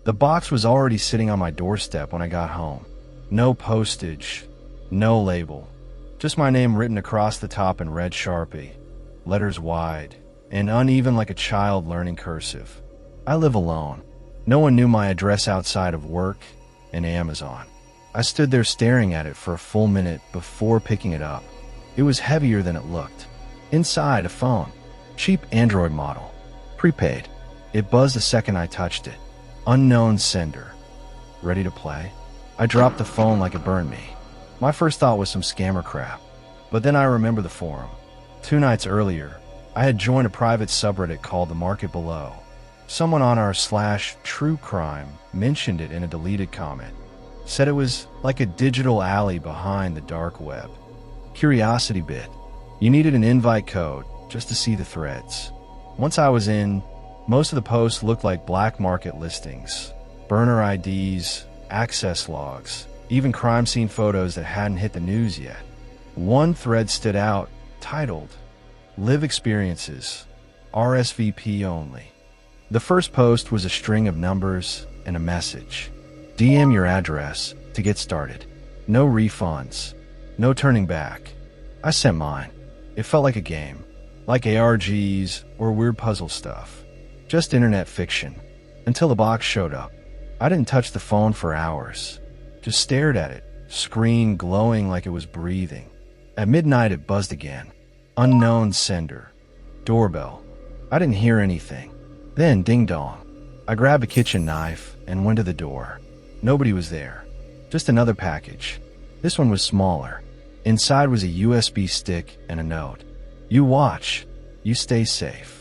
The box was already sitting on my doorstep when I got home. No postage, no label, just my name written across the top in red Sharpie, letters wide, and uneven like a child learning cursive. I live alone. No one knew my address outside of work and Amazon. I stood there staring at it for a full minute before picking it up. It was heavier than it looked. Inside, a phone. Cheap Android model. Prepaid. It buzzed the second I touched it. Unknown sender. Ready to play? I dropped the phone like it burned me. My first thought was some scammer crap. But then I remembered the forum. 2 nights earlier, I had joined a private subreddit called The Market Below. Someone on our /true crime mentioned it in a deleted comment. Said it was like a digital alley behind the dark web. Curiosity bit. You needed an invite code just to see the threads. Once I was in, most of the posts looked like black market listings, burner IDs, access logs, even crime scene photos that hadn't hit the news yet. One thread stood out, titled, Live Experiences, RSVP Only. The first post was a string of numbers and a message. DM your address to get started. No refunds. No turning back. I sent mine. It felt like a game. Like ARGs or weird puzzle stuff. Just internet fiction. Until the box showed up. I didn't touch the phone for hours. Just stared at it, screen glowing like it was breathing. At midnight it buzzed again. Unknown sender. Doorbell. I didn't hear anything. Then ding dong. I grabbed a kitchen knife and went to the door. Nobody was there. Just another package. This one was smaller. Inside was a USB stick and a note. You watch. You stay safe.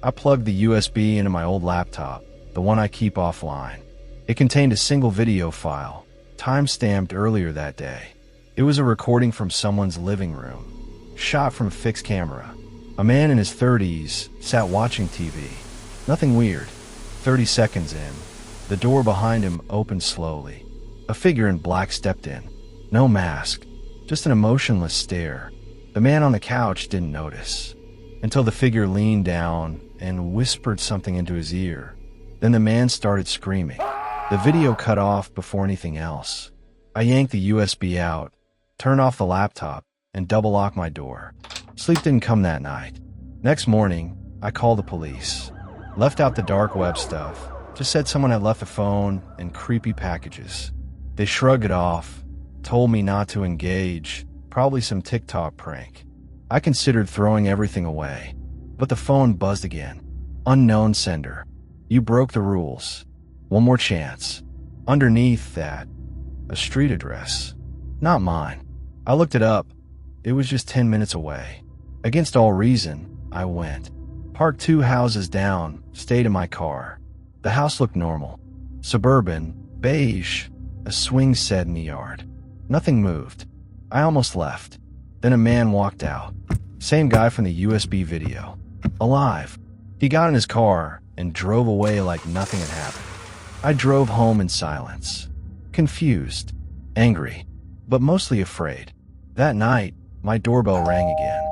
I plugged the USB into my old laptop, the one I keep offline. It contained a single video file, time-stamped earlier that day. It was a recording from someone's living room, shot from a fixed camera. A man in his 30s sat watching TV. Nothing weird. 30 seconds in, the door behind him opened slowly. A figure in black stepped in. No mask, just an emotionless stare. The man on the couch didn't notice, until the figure leaned down and whispered something into his ear. Then the man started screaming. The video cut off before anything else. I yanked the USB out, turned off the laptop, and double-locked my door. Sleep didn't come that night. Next morning, I called the police. Left out the dark web stuff. Just said someone had left a phone and creepy packages. They shrugged it off, told me not to engage, probably some TikTok prank. I considered throwing everything away, but the phone buzzed again. Unknown sender. You broke the rules. One more chance. Underneath that, a street address. Not mine. I looked it up. It was just 10 minutes away. Against all reason, I went. Parked 2 houses down, stayed in my car. The house looked normal. Suburban, beige, a swing set in the yard. Nothing moved. I almost left. Then a man walked out. Same guy from the USB video. Alive. He got in his car and drove away like nothing had happened. I drove home in silence. Confused. Angry. But mostly afraid. That night, my doorbell rang again.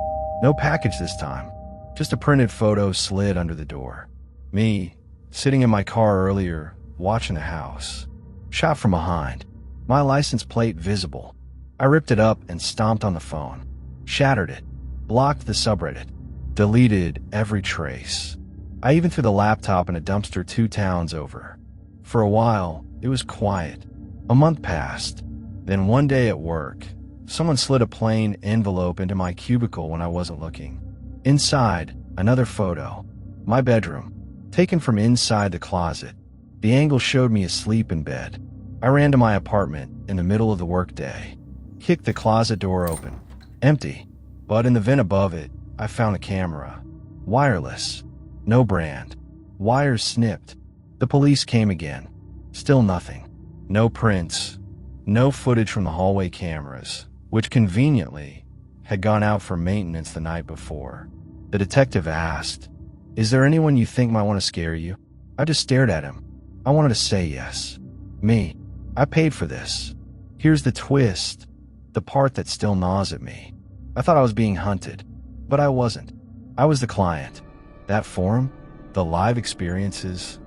No package this time. Just a printed photo slid under the door. Me, sitting in my car earlier, watching the house. Shot from behind. My license plate visible. I ripped it up and stomped on the phone. Shattered it. Blocked the subreddit. Deleted every trace. I even threw the laptop in a dumpster 2 towns over. For a while, it was quiet. A month passed. Then one day at work, someone slid a plain envelope into my cubicle when I wasn't looking. Inside, another photo. My bedroom. Taken from inside the closet. The angle showed me asleep in bed. I ran to my apartment in the middle of the workday. Kicked the closet door open. Empty. But in the vent above it, I found a camera. Wireless. No brand. Wires snipped. The police came again. Still nothing. No prints. No footage from the hallway cameras, which conveniently had gone out for maintenance the night before. The detective asked, "Is there anyone you think might want to scare you?" I just stared at him. I wanted to say yes. Me. I paid for this. Here's the twist. The part that still gnaws at me. I thought I was being hunted, but I wasn't. I was the client. That forum, the live experiences,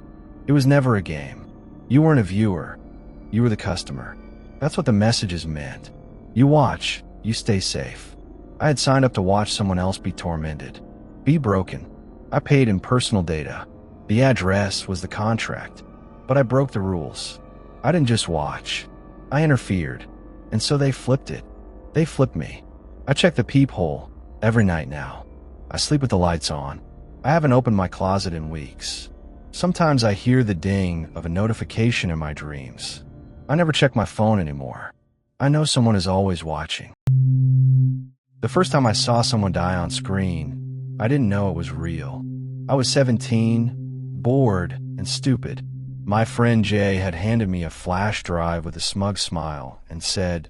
it was never a game. You weren't a viewer. You were the customer. That's what the messages meant. You watch, you stay safe. I had signed up to watch someone else be tormented, be broken. I paid in personal data. The address was the contract, but I broke the rules. I didn't just watch. I interfered, and so they flipped it. They flipped me. I check the peephole every night now. I sleep with the lights on. I haven't opened my closet in weeks. Sometimes I hear the ding of a notification in my dreams. I never check my phone anymore. I know someone is always watching. The first time I saw someone die on screen, I didn't know it was real. I was 17, bored, and stupid. My friend Jay had handed me a flash drive with a smug smile and said,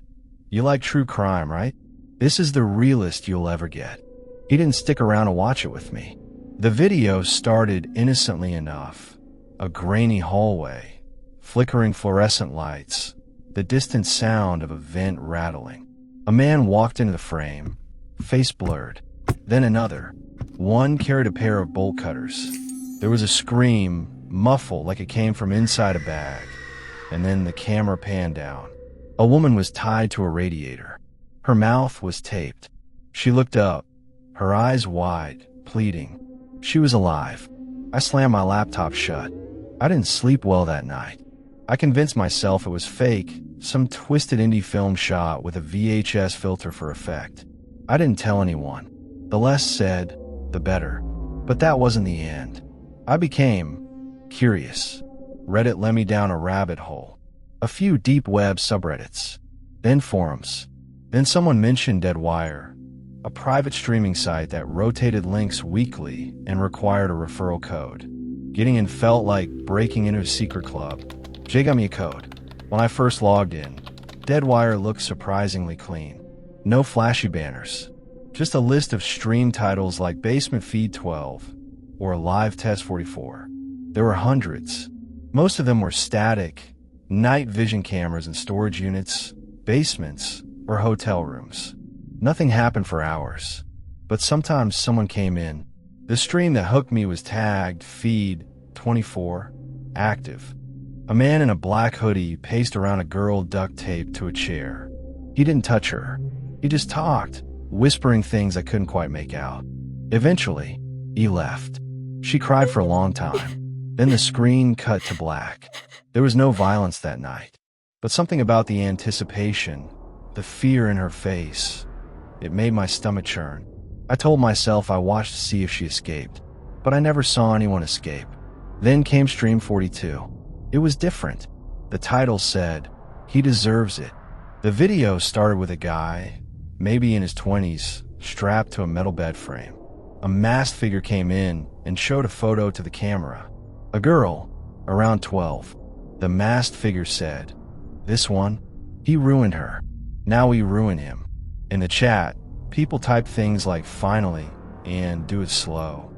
"You like true crime, right? This is the realest you'll ever get." He didn't stick around to watch it with me. The video started innocently enough. A grainy hallway, flickering fluorescent lights, the distant sound of a vent rattling. A man walked into the frame, face blurred. Then another. One carried a pair of bolt cutters. There was a scream, muffled like it came from inside a bag, and then the camera panned down. A woman was tied to a radiator. Her mouth was taped. She looked up, her eyes wide, pleading. She was alive. I slammed my laptop shut. I didn't sleep well that night. I convinced myself it was fake, some twisted indie film shot with a VHS filter for effect. I didn't tell anyone. The less said, the better. But that wasn't the end. I became curious. Reddit led me down a rabbit hole. A few deep web subreddits. Then forums. Then someone mentioned Deadwire, a private streaming site that rotated links weekly and required a referral code. Getting in felt like breaking into a secret club. Jay got me a code. When I first logged in, Deadwire looked surprisingly clean. No flashy banners. Just a list of stream titles like Basement Feed 12 or Live Test 44. There were hundreds. Most of them were static, night vision cameras in storage units, basements, or hotel rooms. Nothing happened for hours, but sometimes someone came in. The stream that hooked me was tagged Feed 24, active. A man in a black hoodie paced around a girl duct taped to a chair. He didn't touch her. He just talked, whispering things I couldn't quite make out. Eventually, he left. She cried for a long time. Then the screen cut to black. There was no violence that night, but something about the anticipation, the fear in her face, it made my stomach churn. I told myself I watched to see if she escaped, but I never saw anyone escape. Then came Stream 42. It was different. The title said, "He deserves it." The video started with a guy, maybe in his 20s, strapped to a metal bed frame. A masked figure came in and showed a photo to the camera. A girl, around 12. The masked figure said, "This one, he ruined her. Now we ruin him." In the chat, people typed things like "finally" and "do it slow."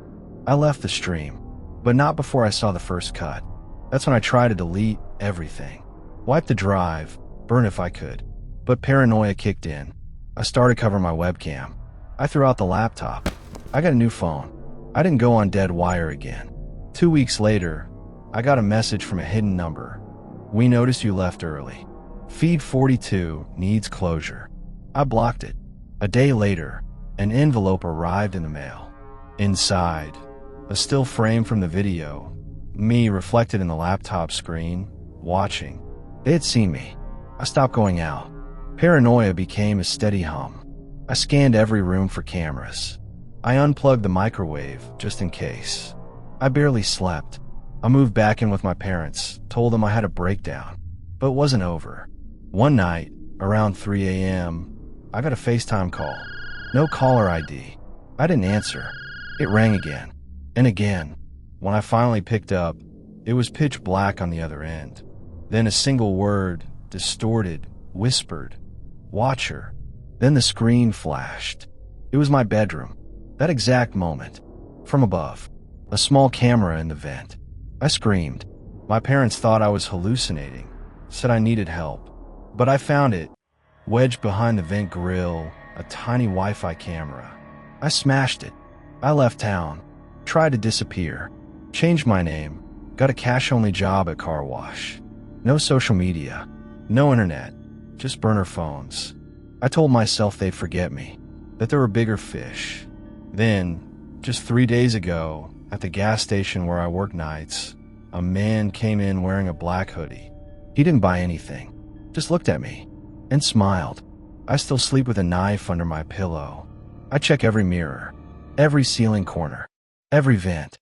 I left the stream, but not before I saw the first cut. That's when I tried to delete everything. Wipe the drive, burn if I could. But paranoia kicked in. I started covering my webcam. I threw out the laptop. I got a new phone. I didn't go on Deadwire again. 2 weeks later, I got a message from a hidden number. "We noticed you left early. Feed 42 needs closure." I blocked it. A day later, an envelope arrived in the mail. Inside, a still frame from the video, me reflected in the laptop screen, watching. They had seen me. I stopped going out. Paranoia became a steady hum. I scanned every room for cameras. I unplugged the microwave just in case. I barely slept. I moved back in with my parents, told them I had a breakdown, but it wasn't over. One night, around 3 a.m., I got a FaceTime call. No caller ID. I didn't answer. It rang again, and again. When I finally picked up, it was pitch black on the other end. Then a single word, distorted, whispered, "Watch her." Then the screen flashed. It was my bedroom. That exact moment. From above. A small camera in the vent. I screamed. My parents thought I was hallucinating, said I needed help. But I found it, wedged behind the vent grill, a tiny Wi-Fi camera. I smashed it. I left town, tried to disappear, changed my name, got a cash-only job at car wash. No social media, no internet, just burner phones. I told myself they'd forget me, that there were bigger fish. Then, just 3 days ago, at the gas station where I work nights, a man came in wearing a black hoodie. He didn't buy anything, just looked at me and smiled. I still sleep with a knife under my pillow. I check every mirror, every ceiling corner, every vent.